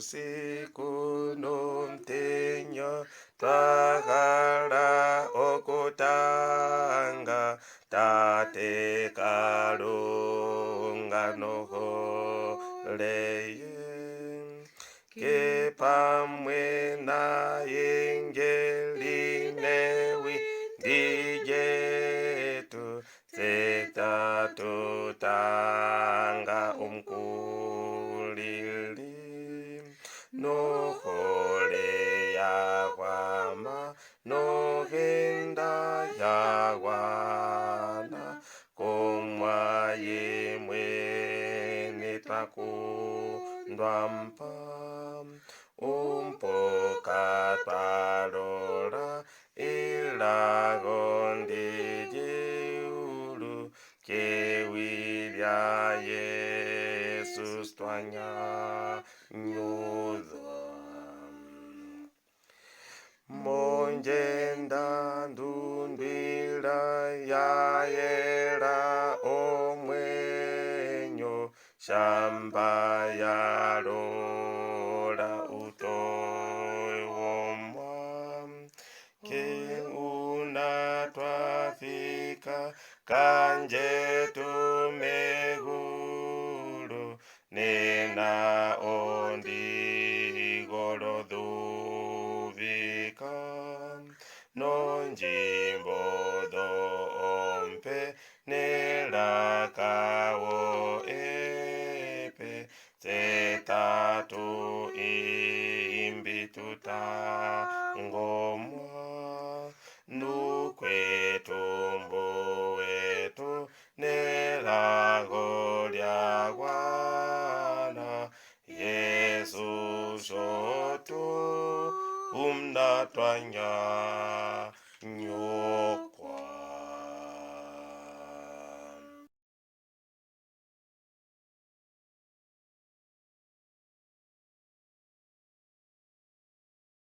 usiku nomtenya twagala okutanga tate kalunga noholeye ke pamwe naye ngeli newi ndijetu setatutanga umkulili nohole yakwama nogenda yawana komwa yemwe takundwa mpa umpoka twalola ilago ndijeulu kewilya Yesus twanya nyudhwa monjenda ndundwila yaela omwenyo shamba yalola utoyomwa ke unatwafika kanje tumegulu nena ondigolodhuvika nonjimbo dompe nelakawo epe tetatu imbi tutangomwa nukwetumbu wetu nelago lyagwana Yesu shotu umnatwanya